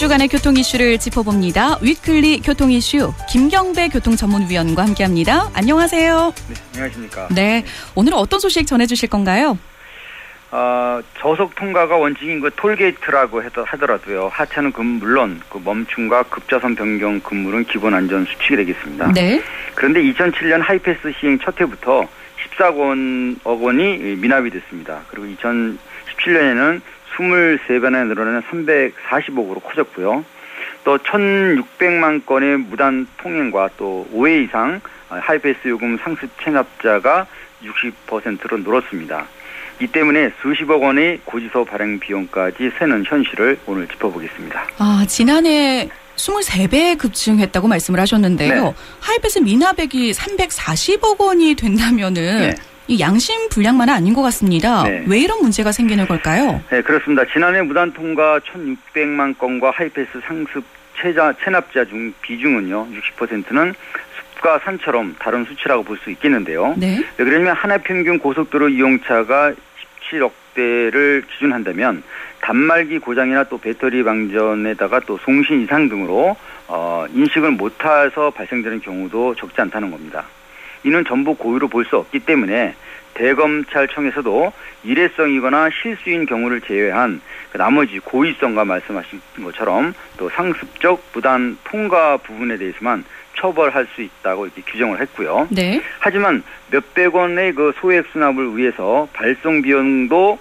주간의 교통 이슈를 짚어봅니다. 위클리 교통 이슈 김경배 교통전문위원과 함께합니다. 안녕하세요. 네, 안녕하십니까. 네, 오늘은 어떤 소식 전해주실 건가요? 저속 통과가 원칙인 그 톨게이트라고 하더라도요. 하차는 물론 그 멈춤과 급좌선 변경 금물은 기본 안전 수칙이 되겠습니다. 네. 그런데 2007년 하이패스 시행 첫 해부터 14억 원이 미납이 됐습니다. 그리고 2017년에는 23배나 늘어나는 340억으로 커졌고요. 또 1,600만 건의 무단 통행과 또 5회 이상 하이패스 요금 상습 체납자가 60%로 늘었습니다. 이 때문에 수십억 원의 고지서 발행 비용까지 새는 현실을 오늘 짚어보겠습니다. 지난해 23배 급증했다고 말씀을 하셨는데요. 네. 하이패스 미납액이 340억 원이 된다면은 네. 이 양심 불량만은 아닌 것 같습니다. 네. 왜 이런 문제가 생기는 걸까요? 네, 그렇습니다. 지난해 무단 통과 1,600만 건과 하이패스 상습 체납자 중 비중은요, 60%는 숲과 산처럼 다른 수치라고 볼 수 있겠는데요. 네. 왜 그러냐면 하나 평균 고속도로 이용차가 17억 대를 기준한다면 단말기 고장이나 또 배터리 방전에다가 또 송신 이상 등으로 인식을 못해서 발생되는 경우도 적지 않다는 겁니다. 이는 전부 고의로 볼 수 없기 때문에 대검찰청에서도 일회성이거나 실수인 경우를 제외한 나머지 고의성과 말씀하신 것처럼 또 상습적 무단 통과 부분에 대해서만 처벌할 수 있다고 이렇게 규정을 했고요. 네. 하지만 몇백 원의 그 소액 수납을 위해서 발송 비용도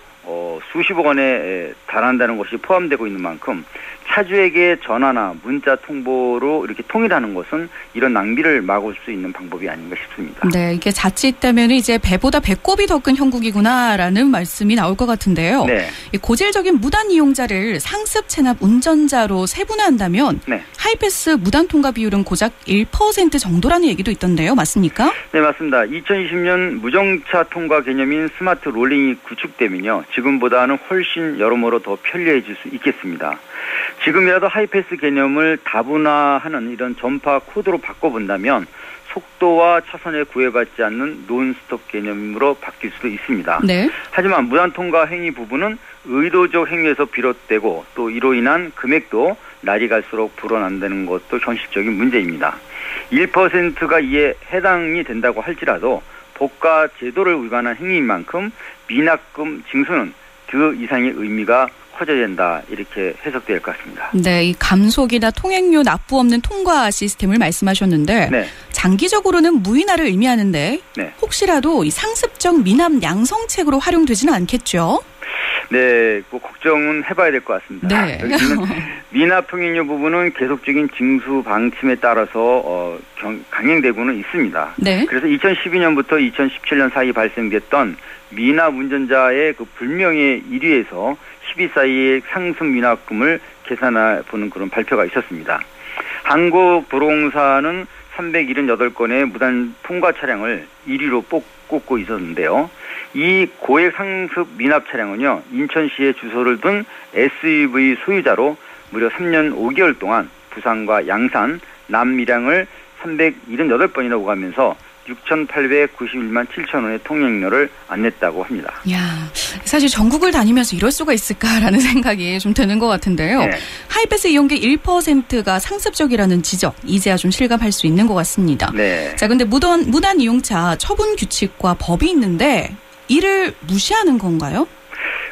수십억 원에 달한다는 것이 포함되고 있는 만큼 차주에게 전화나 문자 통보로 이렇게 통일하는 것은 이런 낭비를 막을 수 있는 방법이 아닌가 싶습니다. 네, 이게 자칫하면 이제 배보다 배꼽이 더 큰 형국이구나라는 말씀이 나올 것 같은데요. 네. 이 고질적인 무단 이용자를 상습 체납 운전자로 세분화한다면 네. 하이패스 무단 통과 비율은 고작 1% 정도라는 얘기도 있던데요. 맞습니까? 네, 맞습니다. 2020년 무정차 통과 개념인 스마트 롤링이 구축되면요, 지금보다는 훨씬 여러모로 더 편리해질 수 있겠습니다. 지금이라도 하이패스 개념을 다분화하는 이런 전파 코드로 바꿔본다면 속도와 차선에 구애받지 않는 논스톱 개념으로 바뀔 수도 있습니다. 네. 하지만 무단 통과 행위 부분은 의도적 행위에서 비롯되고 또 이로 인한 금액도 날이 갈수록 불어난다는 것도 현실적인 문제입니다. 1%가 이에 해당이 된다고 할지라도 법과 제도를 위반한 행위인 만큼 미납금 징수는 그 이상의 의미가 커져야 된다, 이렇게 해석될 것 같습니다. 네, 이 감속이나 통행료 납부 없는 통과 시스템을 말씀하셨는데 네. 장기적으로는 무인화를 의미하는데 네. 혹시라도 이 상습적 미납 양성책으로 활용되지는 않겠죠? 네, 그 걱정은 해봐야 될 것 같습니다. 네. 여기는 미납 통행료 부분은 계속적인 징수 방침에 따라서 강행되고는 있습니다. 네. 그래서 2012년부터 2017년 사이 발생됐던 미납 운전자의 그 불명예 1위에서 10위 사이의 상습 미납금을 계산해 보는 그런 발표가 있었습니다. 한국도로공사는 378건의 무단 통과 차량을 1위로 꼽고 있었는데요. 이 고액 상습 미납 차량은요, 인천시에 주소를 둔 SUV 소유자로 무려 3년 5개월 동안 부산과 양산, 남밀양을 378번이나 오가면서 6,891만 7천 원의 통행료를 안 냈다고 합니다. 야, 사실 전국을 다니면서 이럴 수가 있을까라는 생각이 좀 드는 것 같은데요. 네. 하이패스 이용객 1%가 상습적이라는 지적, 이제야 좀 실감할 수 있는 것 같습니다. 네. 자, 근데 무단 이용차 처분 규칙과 법이 있는데 이를 무시하는 건가요?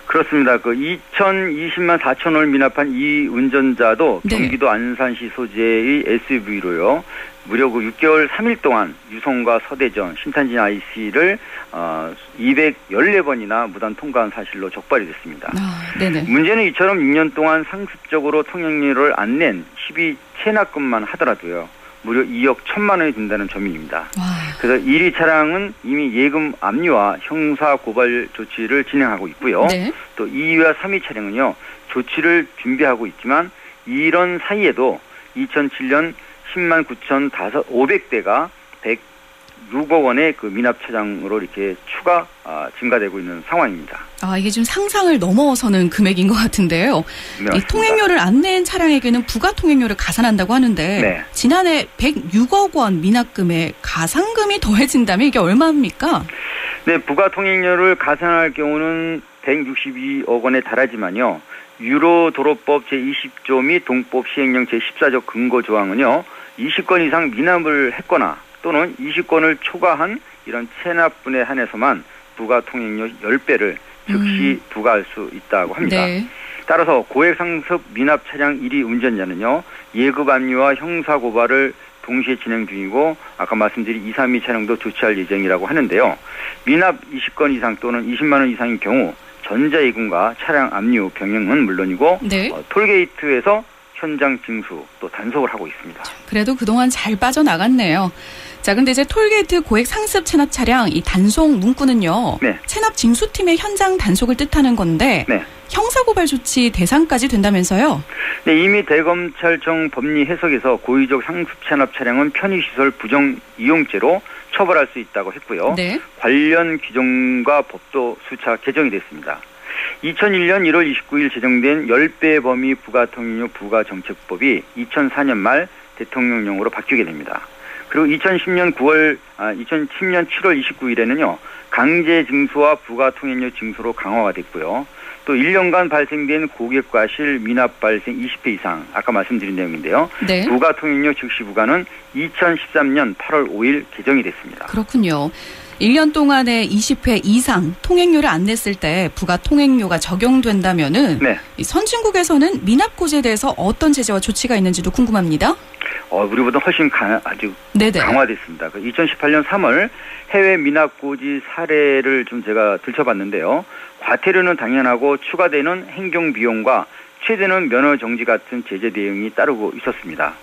그렇습니다. 그 2,020만 4천 원을 미납한 이 운전자도 네. 경기도 안산시 소재의 SUV로요. 무려 그 6개월 3일 동안 유성과 서대전, 신탄진 IC를 214번이나 무단 통과한 사실로 적발이 됐습니다. 네네. 문제는 이처럼 6년 동안 상습적으로 통행료를 안 낸 12 체납금만 하더라도요, 무려 2억 1천만 원이 든다는 점입니다. 그래서 1위 차량은 이미 예금 압류와 형사 고발 조치를 진행하고 있고요. 네. 또 2위와 3위 차량은요, 조치를 준비하고 있지만 이런 사이에도 2007년 10만 9,500대가 106억 원의 그 미납 차량으로 이렇게 추가 증가되고 있는 상황입니다. 이게 좀 상상을 넘어서는 금액인 것 같은데요. 네, 이 통행료를 안 낸 차량에게는 부가 통행료를 가산한다고 하는데 네. 지난해 106억 원 미납금에 가산금이 더해진다면 이게 얼마입니까? 네, 부가 통행료를 가산할 경우는 162억 원에 달하지만요. 유로도로법 제20조 및 동법 시행령 제14조 근거 조항은요. 20건 이상 미납을 했거나 또는 20건을 초과한 이런 체납분에 한해서만 부가 통행료 10배를 즉시 부과할 수 있다고 합니다. 네. 따라서 고액 상습 미납 차량 1위 운전자는요. 예급 압류와 형사 고발을 동시에 진행 중이고 아까 말씀드린 2, 3위 차량도 조치할 예정이라고 하는데요. 미납 20건 이상 또는 20만 원 이상인 경우 전자예금과 차량 압류 병행은 물론이고 네. 톨게이트에서 현장 징수 또 단속을 하고 있습니다. 그래도 그동안 잘 빠져나갔네요. 자, 근데 이제 톨게이트 고액 상습 체납 차량 이 단속 문구는요. 네. 체납 징수팀의 현장 단속을 뜻하는 건데 네. 형사고발 조치 대상까지 된다면서요? 네, 이미 대검찰청 법리 해석에서 고의적 상습 체납 차량은 편의시설 부정 이용죄로 처벌할 수 있다고 했고요. 네. 관련 규정과 법도 수차 개정이 됐습니다. 2001년 1월 29일 제정된 10배 범위 부가통행료 부가정책법이 2004년 말 대통령령으로 바뀌게 됩니다. 그리고 2010년 7월 29일에는요. 강제 징수와 부가통행료 징수로 강화가 됐고요. 또 1년간 발생된 고객과실 미납 발생 20회 이상 아까 말씀드린 내용인데요. 네. 부가통행료 즉시 부과는 2013년 8월 5일 개정이 됐습니다. 그렇군요. 1년 동안에 20회 이상 통행료를 안 냈을 때 부가 통행료가 적용된다면은 네. 이 선진국에서는 미납고지에 대해서 어떤 제재와 조치가 있는지도 궁금합니다. 우리보다 훨씬 아주 네네. 강화됐습니다. 2018년 3월 해외 미납고지 사례를 좀 제가 들춰봤는데요. 과태료는 당연하고 추가되는 행정비용과 최대는 면허정지 같은 제재 대응이 따르고 있었습니다.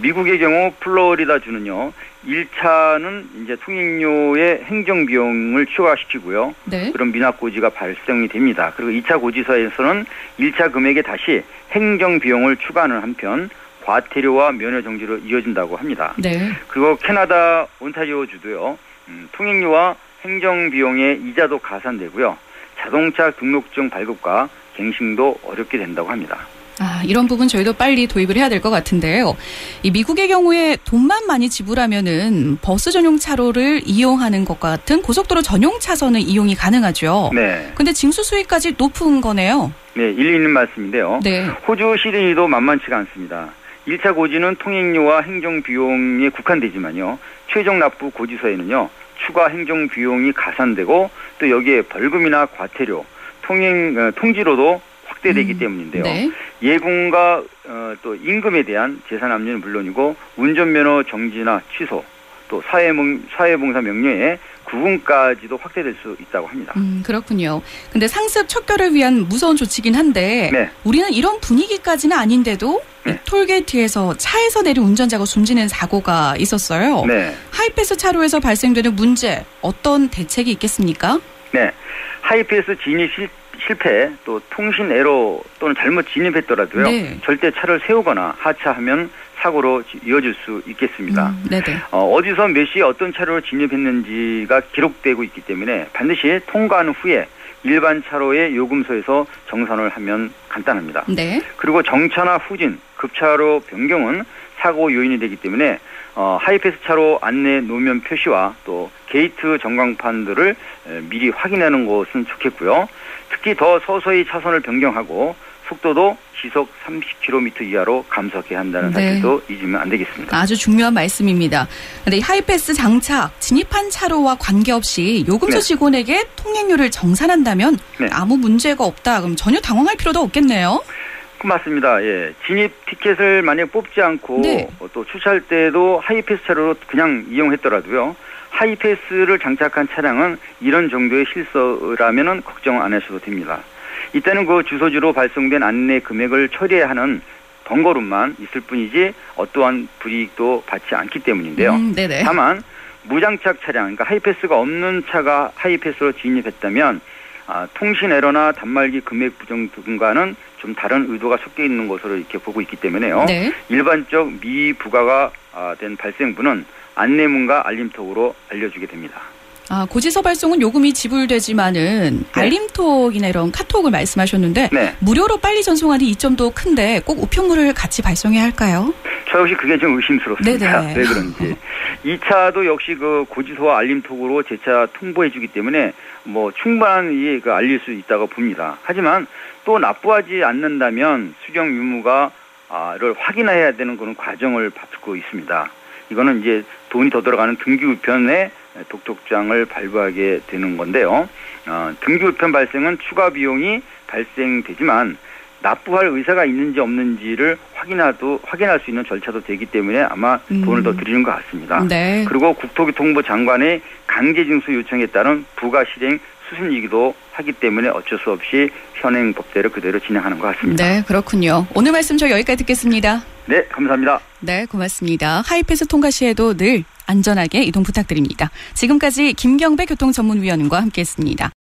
미국의 경우 플로리다주는요, 1차는 이제 통행료의 행정비용을 추가시키고요. 네. 그런 미납고지가 발생이 됩니다. 그리고 2차 고지서에서는 1차 금액에 다시 행정비용을 추가하는 한편 과태료와 면허정지로 이어진다고 합니다. 네. 그리고 캐나다 온타리오주도요, 통행료와 행정비용의 이자도 가산되고요. 자동차 등록증 발급과 갱신도 어렵게 된다고 합니다. 이런 부분 저희도 빨리 도입을 해야 될 것 같은데요. 이 미국의 경우에 돈만 많이 지불하면은 버스 전용 차로를 이용하는 것과 같은 고속도로 전용 차선을 이용이 가능하죠. 네. 근데 징수 수위까지 높은 거네요. 네, 일리 있는 말씀인데요. 네. 호주 시드니도 만만치가 않습니다. 1차 고지는 통행료와 행정비용에 국한되지만요. 최종 납부 고지서에는요. 추가 행정비용이 가산되고 또 여기에 벌금이나 과태료, 통지로도 확대되기 때문인데요. 네. 예금과 또 임금에 대한 재산 압류는 물론이고 운전면허 정지나 취소, 또 사회봉사 명령에 구금까지도 확대될 수 있다고 합니다. 그렇군요. 근데 상습 척결을 위한 무서운 조치긴 한데 네. 우리는 이런 분위기까지는 아닌데도 네. 톨게이트에서 차에서 내린 운전자가 숨지는 사고가 있었어요. 네. 하이패스 차로에서 발생되는 문제 어떤 대책이 있겠습니까? 네. 하이패스 진입 실패, 또 통신 에러 또는 잘못 진입했더라도요. 네. 절대 차를 세우거나 하차하면 사고로 이어질 수 있겠습니다. 네네. 어디서 몇 시에 어떤 차로로 진입했는지가 기록되고 있기 때문에 반드시 통과한 후에 일반 차로의 요금소에서 정산을 하면 간단합니다. 네. 그리고 정차나 후진, 급차로 변경은 사고 요인이 되기 때문에 하이패스 차로 안내 노면 표시와 또 게이트 전광판들을 미리 확인하는 것은 좋겠고요. 특히 더 서서히 차선을 변경하고 속도도 시속 30km 이하로 감속해야 한다는 사실도 잊으면 안 되겠습니다. 아주 중요한 말씀입니다. 그런데 이 하이패스 장착, 진입한 차로와 관계없이 요금소 직원에게 통행료를 정산한다면 아무 문제가 없다. 그럼 전혀 당황할 필요도 없겠네요. 맞습니다. 예. 진입 티켓을 만약 뽑지 않고 또 주차할 때도 하이패스 차로로 그냥 이용했더라도요. 하이패스를 장착한 차량은 이런 정도의 실수라면은 걱정 안 하셔도 됩니다. 이때는 그 주소지로 발송된 안내 금액을 처리해야 하는 번거로움만 있을 뿐이지 어떠한 불이익도 받지 않기 때문인데요. 다만 무장착 차량, 그러니까 하이패스가 없는 차가 하이패스로 진입했다면 통신 에러나 단말기 금액 부정 등과는 좀 다른 의도가 섞여 있는 것으로 이렇게 보고 있기 때문에요. 일반적 미부과가 된 발생분은 안내문과 알림톡으로 알려주게 됩니다. 고지서 발송은 요금이 지불되지만은 알림톡이나 이런 카톡을 말씀하셨는데 무료로 빨리 전송하는 이점도 큰데 꼭 우편물을 같이 발송해야 할까요? 저 역시 그게 좀 의심스럽습니다. 네네. 왜 그런지. 2차도 역시 그 고지서와 알림톡으로 재차 통보해주기 때문에 뭐 충분한 그 알릴 수 있다고 봅니다. 하지만 또 납부하지 않는다면 수령 유무가를 확인해야 되는 그런 과정을 밟고 있습니다. 이거는 이제 돈이 더 들어가는 등기우편에 독촉장을 발부하게 되는 건데요. 등기우편 발생은 추가 비용이 발생되지만 납부할 의사가 있는지 없는지를 확인할 수 있는 절차도 되기 때문에 아마 돈을 더 드리는 것 같습니다. 네. 그리고 국토교통부 장관의 강제징수 요청에 따른 부가 실행 수순이기도 하기 때문에 어쩔 수 없이 현행 법대로 그대로 진행하는 것 같습니다. 네, 그렇군요. 오늘 말씀 저희 여기까지 듣겠습니다. 네, 감사합니다. 네, 고맙습니다. 하이패스 통과 시에도 늘 안전하게 이동 부탁드립니다. 지금까지 김경배 교통전문위원과 함께했습니다.